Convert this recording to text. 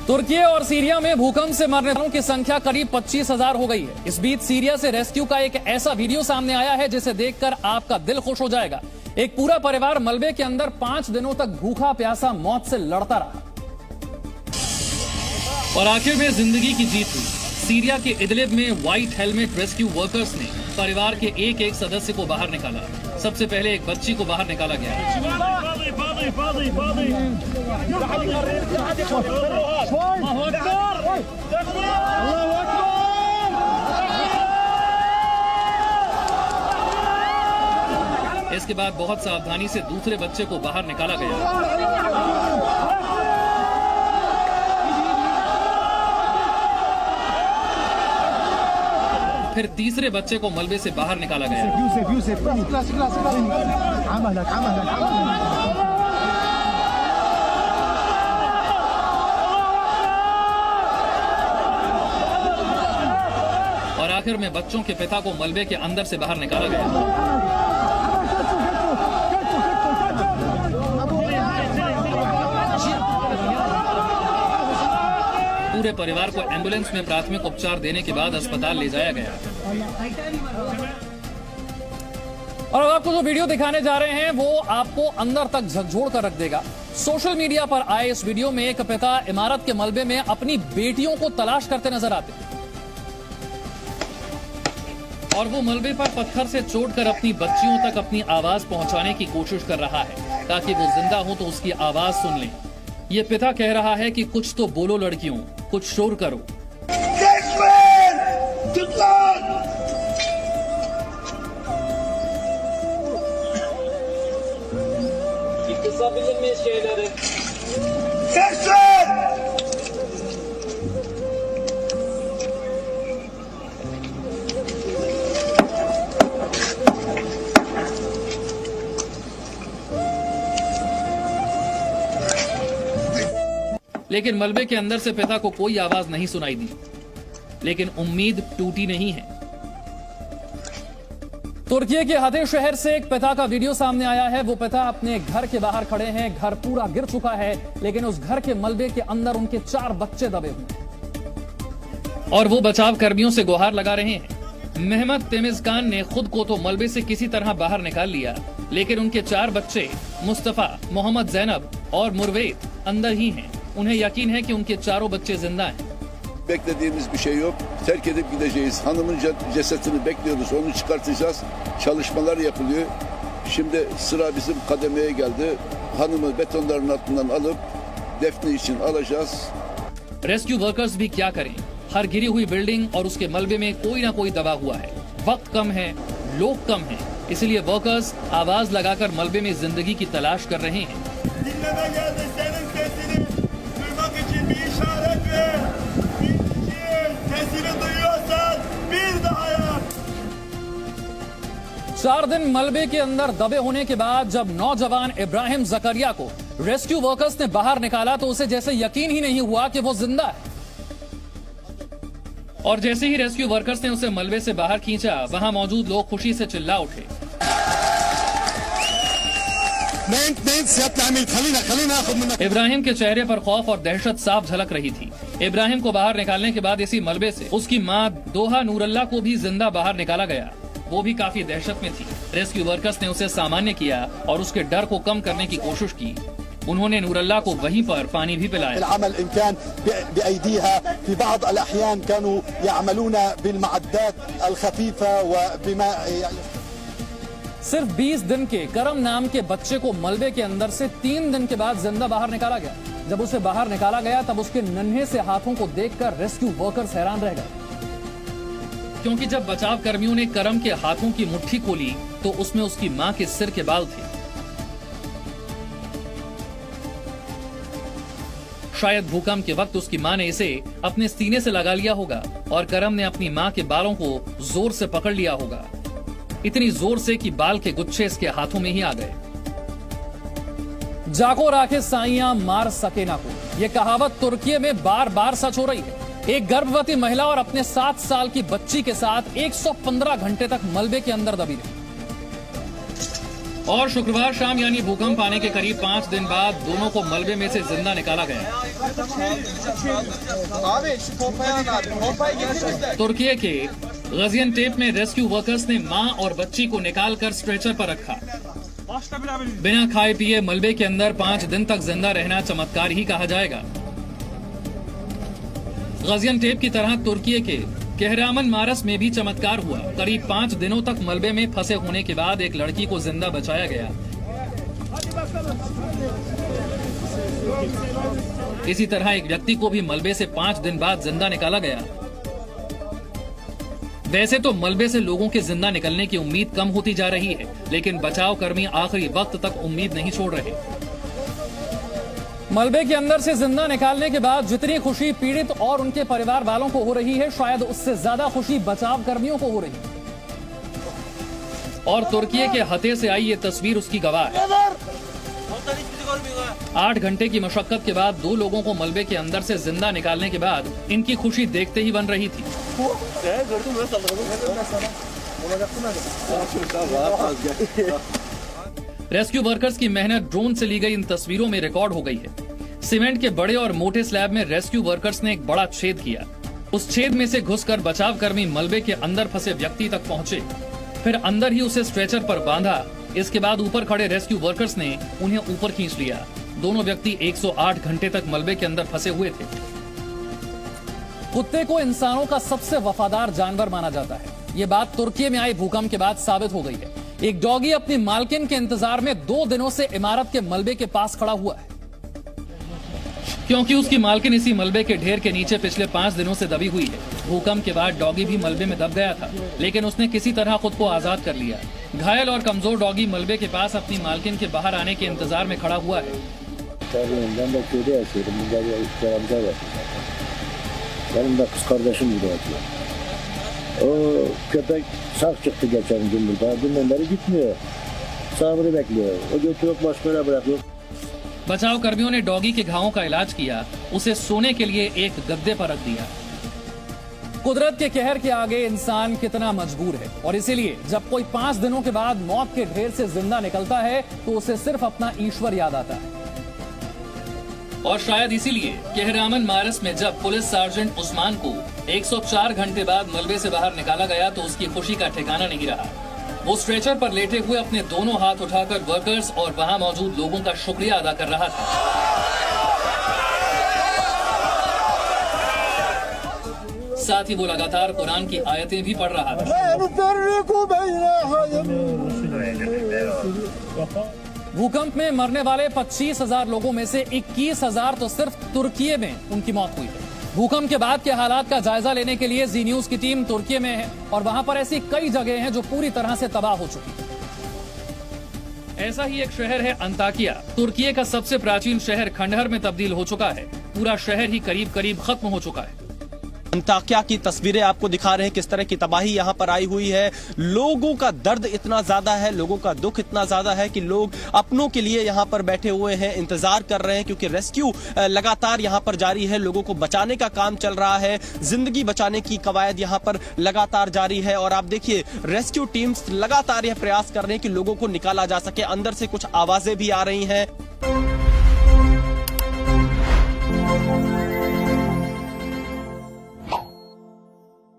तुर्की और सीरिया में भूकंप से मरने वालों की संख्या करीब 25,000 हो गई है। इस बीच सीरिया से रेस्क्यू का एक ऐसा वीडियो सामने आया है जिसे देखकर आपका दिल खुश हो जाएगा। एक पूरा परिवार मलबे के अंदर 5 दिनों तक भूखा प्यासा मौत से लड़ता रहा और आखिर में जिंदगी की जीत हुई। सीरिया के इदलिब में व्हाइट हेलमेट रेस्क्यू वर्कर्स ने परिवार के एक सदस्य को बाहर निकाला। सबसे पहले एक बच्ची को बाहर निकाला गया। इसके बाद बहुत सावधानी से दूसरे बच्चे को बाहर निकाला गया। फिर तीसरे बच्चे को मलबे से बाहर निकाला गया। और आखिर में बच्चों के पिता को मलबे के अंदर से बाहर निकाला गया। पूरे परिवार को एम्बुलेंस में प्राथमिक उपचार देने के बाद अस्पताल ले जाया गया। और अब आपको जो वीडियो दिखाने जा रहे हैं वो आपको अंदर तक झकझोर कर रख देगा। सोशल मीडिया पर आए इस वीडियो में एक पिता इमारत के मलबे में अपनी बेटियों को तलाश करते नजर आते और वो मलबे पर पत्थर से चोटकर अपनी बच्चियों तक अपनी आवाज पहुंचाने की कोशिश कर रहा है ताकि वो जिंदा हो तो उसकी आवाज सुन लें। ये पिता कह रहा है कि कुछ तो बोलो लड़कियों, कुछ शोर करो। लेकिन मलबे के अंदर से पिता को कोई आवाज नहीं सुनाई दी, लेकिन उम्मीद टूटी नहीं है। तुर्की के हदे शहर से एक पिता का वीडियो सामने आया है। वो पिता अपने घर के बाहर खड़े हैं। घर पूरा गिर चुका है, लेकिन उस घर के मलबे के अंदर उनके 4 बच्चे दबे हुए और वो बचाव कर्मियों से गुहार लगा रहे हैं। मेहमद तेमिजकान ने खुद को तो मलबे से किसी तरह बाहर निकाल लिया, लेकिन उनके 4 बच्चे मुस्तफा, मोहम्मद, जैनब और मुरवेद अंदर ही हैं। उन्हें यकीन है कि उनके 4 बच्चे जिंदा हैं। Beklediğimiz bir şey yok. Terk edip gideceğiz. Hanımın cesetini bekliyoruz. Onu çıkartacağız. Çalışmalar yapılıyor. Şimdi sıra bizim kademeye geldi. Hanımı betonların altından alıp defne için alacağız. Rescue workers भी क्या करें, हर गिरी हुई बिल्डिंग और उसके मलबे में कोई ना कोई दबा हुआ है। वक्त कम है, लोग कम हैं, इसलिए वर्कर्स आवाज लगाकर मलबे में जिंदगी की तलाश कर रहे हैं। चार दिन मलबे के अंदर दबे होने के बाद जब नौजवान इब्राहिम जकरिया को रेस्क्यू वर्कर्स ने बाहर निकाला तो उसे जैसे यकीन ही नहीं हुआ कि वो जिंदा है। और जैसे ही रेस्क्यू वर्कर्स ने उसे मलबे से बाहर खींचा, वहां मौजूद लोग खुशी से चिल्ला उठे। इब्राहिम के चेहरे पर खौफ और दहशत साफ झलक रही थी। इब्राहिम को बाहर निकालने के बाद इसी मलबे से उसकी मां दोहा नूरल्ला को भी जिंदा बाहर निकाला गया। वो भी काफी दहशत में थी। रेस्क्यू वर्कर्स ने उसे सामान्य किया और उसके डर को कम करने की कोशिश की। उन्होंने नूरल्ला को वहीं पर पानी भी पिलाया। सिर्फ 20 दिन के करम नाम के बच्चे को मलबे के अंदर से 3 दिन के बाद जिंदा बाहर निकाला गया। जब उसे बाहर निकाला गया तब उसके नन्हे से हाथों को देखकर रेस्क्यू वर्कर्स हैरान रह गए, क्योंकि जब बचाव कर्मियों ने करम के हाथों की मुट्ठी खोली तो उसमें उसकी मां के सिर के बाल थे। शायद भूकंप के वक्त उसकी मां ने इसे अपने सीने से लगा लिया होगा और करम ने अपनी मां के बालों को जोर से पकड़ लिया होगा, इतनी जोर से कि बाल के गुच्छे इसके हाथों में ही आ गए। जाको राखे साइयां मार सके ना को, यह कहावत तुर्की में बार बार सच हो रही है। एक गर्भवती महिला और अपने 7 साल की बच्ची के साथ 115 घंटे तक मलबे के अंदर दबी रही। और शुक्रवार शाम यानी भूकंप आने के करीब 5 दिन बाद दोनों को मलबे में से जिंदा निकाला गया। तुर्की के गाजियान्टेप में रेस्क्यू वर्कर्स ने मां और बच्ची को निकालकर स्ट्रेचर पर रखा। बिना खाए पिए मलबे के अंदर 5 दिन तक जिंदा रहना चमत्कार ही कहा जाएगा। गाजियान्टेप की तरह तुर्की के कहरामनमारस में भी चमत्कार हुआ। करीब 5 दिनों तक मलबे में फंसे होने के बाद एक लड़की को जिंदा बचाया गया। इसी तरह एक व्यक्ति को भी मलबे से 5 दिन बाद जिंदा निकाला गया। वैसे तो मलबे से लोगों के जिंदा निकलने की उम्मीद कम होती जा रही है, लेकिन बचाव कर्मी आखिरी वक्त तक उम्मीद नहीं छोड़ रहे। मलबे के अंदर से जिंदा निकालने के बाद जितनी खुशी पीड़ित और उनके परिवार वालों को हो रही है, शायद उससे ज्यादा खुशी बचाव कर्मियों को हो रही है। और तुर्की के हते से आई ये तस्वीर उसकी गवाह है। 8 घंटे की मशक्कत के बाद 2 लोगों को मलबे के अंदर से जिंदा निकालने के बाद इनकी खुशी देखते ही बन रही थी। रेस्क्यू वर्कर्स की मेहनत ड्रोन से ली गई इन तस्वीरों में रिकॉर्ड हो गई है। सीमेंट के बड़े और मोटे स्लैब में रेस्क्यू वर्कर्स ने एक बड़ा छेद किया। उस छेद में से घुसकर बचाव कर्मी मलबे के अंदर फंसे व्यक्ति तक पहुंचे, फिर अंदर ही उसे स्ट्रेचर पर बांधा। इसके बाद ऊपर खड़े रेस्क्यू वर्कर्स ने उन्हें ऊपर खींच लिया। दोनों व्यक्ति 108 घंटे तक मलबे के अंदर फंसे हुए थे। कुत्ते को इंसानों का सबसे वफादार जानवर माना जाता है। ये बात तुर्की में आए भूकंप के बाद साबित हो गई है। एक डॉगी अपनी मालकिन के इंतजार में 2 दिनों से इमारत के मलबे के पास खड़ा हुआ है, क्योंकि उसकी मालकिन इसी मलबे के ढेर के नीचे पिछले 5 दिनों से दबी हुई है। भूकंप के बाद डॉगी भी मलबे में दब गया था, लेकिन उसने किसी तरह खुद को आजाद कर लिया। घायल और कमजोर डॉगी मलबे के पास अपनी मालकिन के बाहर आने के इंतजार में खड़ा हुआ है। Benim de kız kardeşim burada yatıyor. O köpek sağ çıktı geçen gün burada. Dünden beri gitmiyor. Sabrı bekliyor. O götürüp başka yere bırakıyor. बचाव कर्मियों ने डॉगी के घावों का इलाज किया, उसे सोने के लिए एक गद्दे पर रख दिया। कुदरत के कहर के आगे इंसान कितना मजबूर है, और इसीलिए जब कोई 5 दिनों के बाद मौत के ढेर से जिंदा निकलता है तो उसे सिर्फ अपना ईश्वर याद आता है। और शायद इसीलिए कहरामनमारस में जब पुलिस सार्जेंट उस्मान को 104 घंटे बाद मलबे से बाहर निकाला गया तो उसकी खुशी का ठिकाना नहीं रहा। वो स्ट्रेचर पर लेटे हुए अपने दोनों हाथ उठाकर वर्कर्स और वहां मौजूद लोगों का शुक्रिया अदा कर रहा था। साथ ही वो लगातार कुरान की आयतें भी पढ़ रहा था। भूकंप में मरने वाले 25,000 लोगों में से 21,000 तो सिर्फ तुर्की में उनकी मौत हुई है। भूकंप के बाद के हालात का जायजा लेने के लिए जी न्यूज की टीम तुर्की में है, और वहां पर ऐसी कई जगह हैं जो पूरी तरह से तबाह हो चुकी है। ऐसा ही एक शहर है अंताकिया। तुर्की का सबसे प्राचीन शहर खंडहर में तब्दील हो चुका है। पूरा शहर ही करीब करीब खत्म हो चुका है। अंताकिया की तस्वीरें आपको दिखा रहे हैं, किस तरह की तबाही यहाँ पर आई हुई है। लोगों का दर्द इतना ज्यादा है, लोगों का दुख इतना ज्यादा है कि लोग अपनों के लिए यहाँ पर बैठे हुए हैं, इंतजार कर रहे हैं, क्योंकि रेस्क्यू लगातार यहाँ पर जारी है। लोगों को बचाने का काम चल रहा है, जिंदगी बचाने की कवायद यहाँ पर लगातार जारी है। और आप देखिए, रेस्क्यू टीम्स लगातार यह प्रयास कर रहे हैं कि लोगों को निकाला जा सके। अंदर से कुछ आवाजें भी आ रही हैं।